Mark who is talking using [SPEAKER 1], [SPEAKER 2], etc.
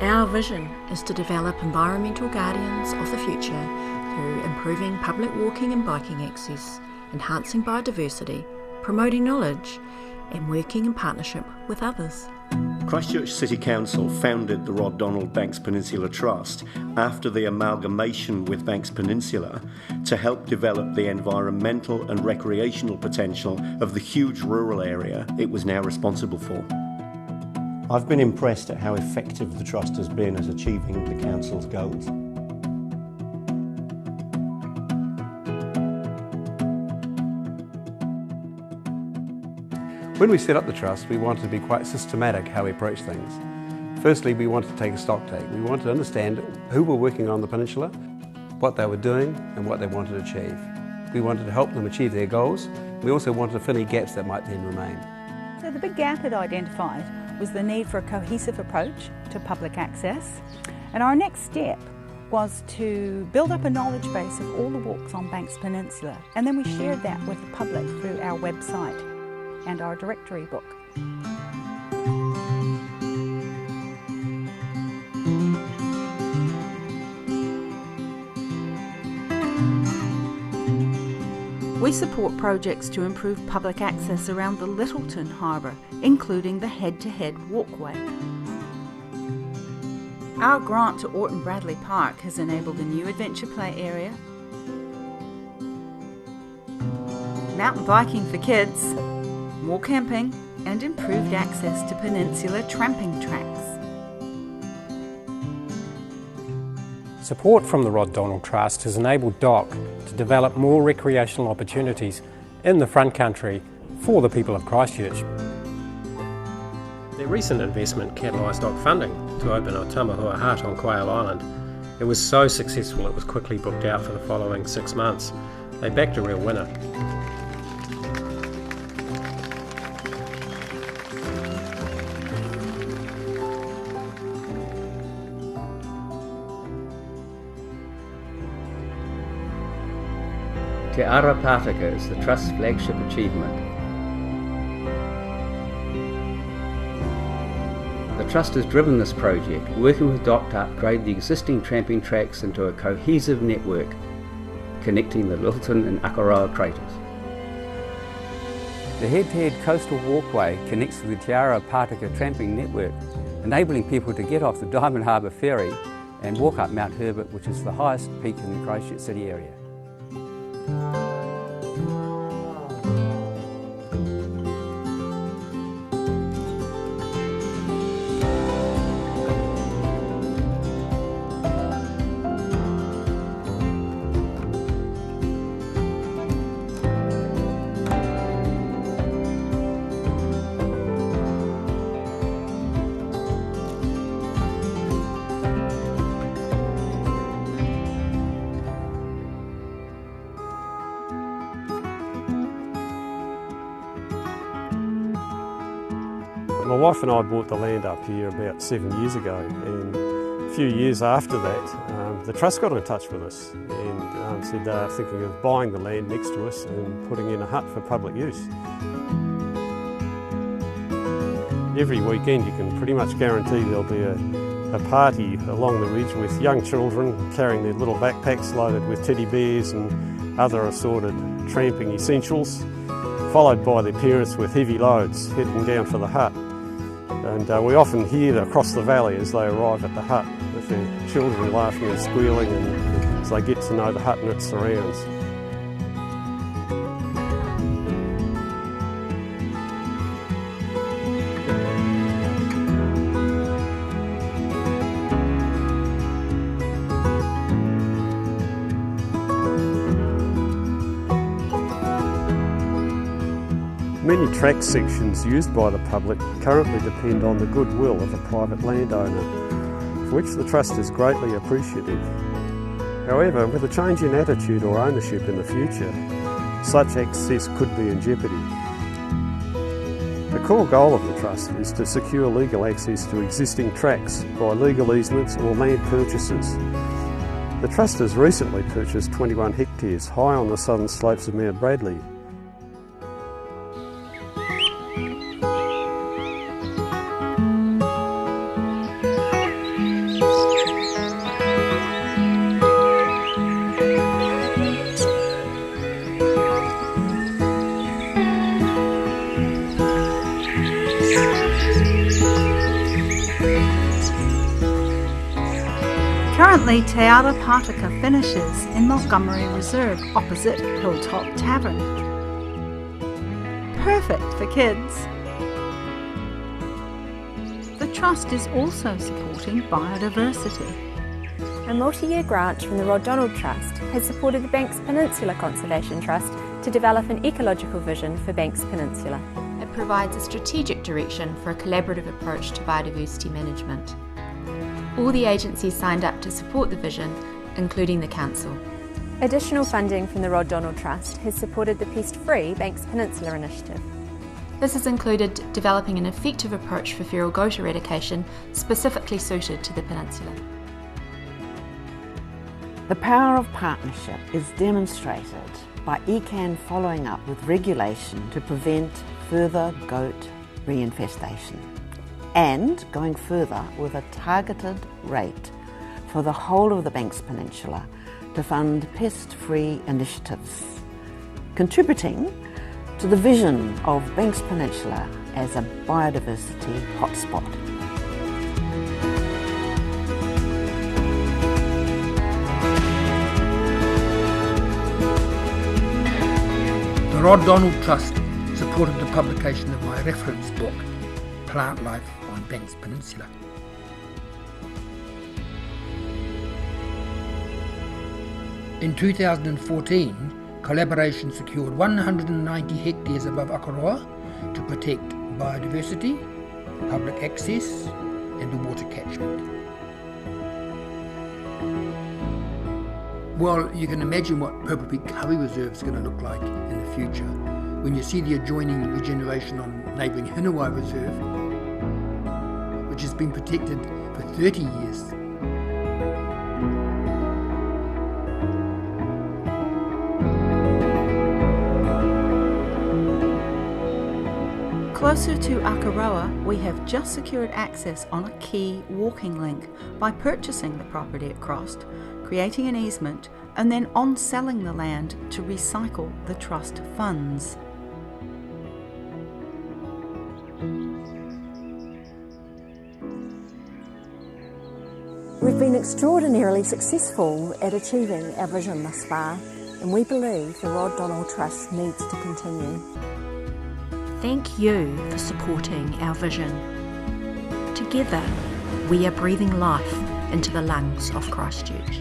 [SPEAKER 1] Our vision is to develop environmental guardians of the future through improving public walking and biking access, enhancing biodiversity, promoting knowledge, and working in partnership with others.
[SPEAKER 2] Christchurch City Council founded the Donald Banks Peninsula Trust after the amalgamation with Banks Peninsula to help develop the environmental and recreational potential of the huge rural area it was now responsible for. I've been impressed at how effective the Trust has been at achieving the Council's goals.
[SPEAKER 3] When we set up the Trust, we wanted to be quite systematic how we approach things. Firstly, we wanted to take a stock take. We wanted to understand who were working on the peninsula, what they were doing and what they wanted to achieve. We wanted to help them achieve their goals. We also wanted to fill any gaps that might then remain.
[SPEAKER 4] So the big gap it identified was the need for a cohesive approach to public access. And our next step was to build up a knowledge base of all the walks on Banks Peninsula. And then we shared that with the public through our website and our directory book.
[SPEAKER 5] We support projects to improve public access around the Lyttelton Harbour, including the head-to-head walkway. Our grant to Orton Bradley Park has enabled a new adventure play area, mountain biking for kids, more camping, and improved access to peninsula tramping tracks.
[SPEAKER 6] Support from the Rod Donald Trust has enabled DOC to develop more recreational opportunities in the front country for the people of Christchurch. Their recent investment catalysed DOC funding to open a Tamahua hut on Quail Island. It was so successful it was quickly booked out for the following 6 months. They backed a real winner.
[SPEAKER 7] Te Ara Pātaka is the Trust's flagship achievement. The Trust has driven this project, working with DOC to upgrade the existing tramping tracks into a cohesive network, connecting the Lyttelton and Akaroa craters.
[SPEAKER 8] The head-to-head coastal walkway connects to the Te Ara Pātaka tramping network, enabling people to get off the Diamond Harbour ferry and walk up Mount Herbert, which is the highest peak in the Christchurch City area.
[SPEAKER 6] My wife and I bought the land up here about 7 years ago, and a few years after that the Trust got in touch with us and said they were thinking of buying the land next to us and putting in a hut for public use. Every weekend you can pretty much guarantee there'll be a party along the ridge with young children carrying their little backpacks loaded with teddy bears and other assorted tramping essentials, followed by their parents with heavy loads heading down for the hut. And we often hear across the valley as they arrive at the hut with their children laughing and squealing, and as they get to know the hut and its surrounds. Many track sections used by the public currently depend on the goodwill of a private landowner, for which the Trust is greatly appreciative. However, with a change in attitude or ownership in the future, such access could be in jeopardy. The core goal of the Trust is to secure legal access to existing tracks by legal easements or land purchases. The Trust has recently purchased 21 hectares high on the southern slopes of Mount Bradley.
[SPEAKER 4] Currently, Te Ara Pātaka finishes in Montgomery Reserve opposite Hilltop Tavern. Perfect for kids. The Trust is also supporting biodiversity.
[SPEAKER 9] A multi-year grant from the Rod Donald Trust has supported the Banks Peninsula Conservation Trust to develop an ecological vision for Banks Peninsula.
[SPEAKER 1] It provides a strategic direction for a collaborative approach to biodiversity management. All the agencies signed up to support the vision, including the Council.
[SPEAKER 9] Additional funding from the Rod Donald Trust has supported the pest-free Banks Peninsula initiative.
[SPEAKER 1] This has included developing an effective approach for feral goat eradication specifically suited to the peninsula.
[SPEAKER 10] The power of partnership is demonstrated by ECAN following up with regulation to prevent further goat reinfestation and going further with a targeted rate for the whole of the Banks Peninsula to fund pest-free initiatives, contributing to the vision of Banks Peninsula as a biodiversity hotspot.
[SPEAKER 11] The Rod Donald Trust supported the publication of my reference book, Plant Life on Banks Peninsula. In 2014, collaboration secured 190 hectares above Akaroa to protect biodiversity, public access and the water catchment. Well, you can imagine what Purple Peak Kauri Reserve is going to look like in the future when you see the adjoining regeneration on neighbouring Hinawai Reserve, which has been protected for 30 years.
[SPEAKER 4] Closer to Akaroa, we have just secured access on a key walking link by purchasing the property at Crossed, creating an easement, and then on-selling the land to recycle the trust funds.
[SPEAKER 9] We've been extraordinarily successful at achieving our vision thus far, and we believe the Rod Donald Trust needs to continue.
[SPEAKER 1] Thank you for supporting our vision. Together, we are breathing life into the lungs of Christchurch.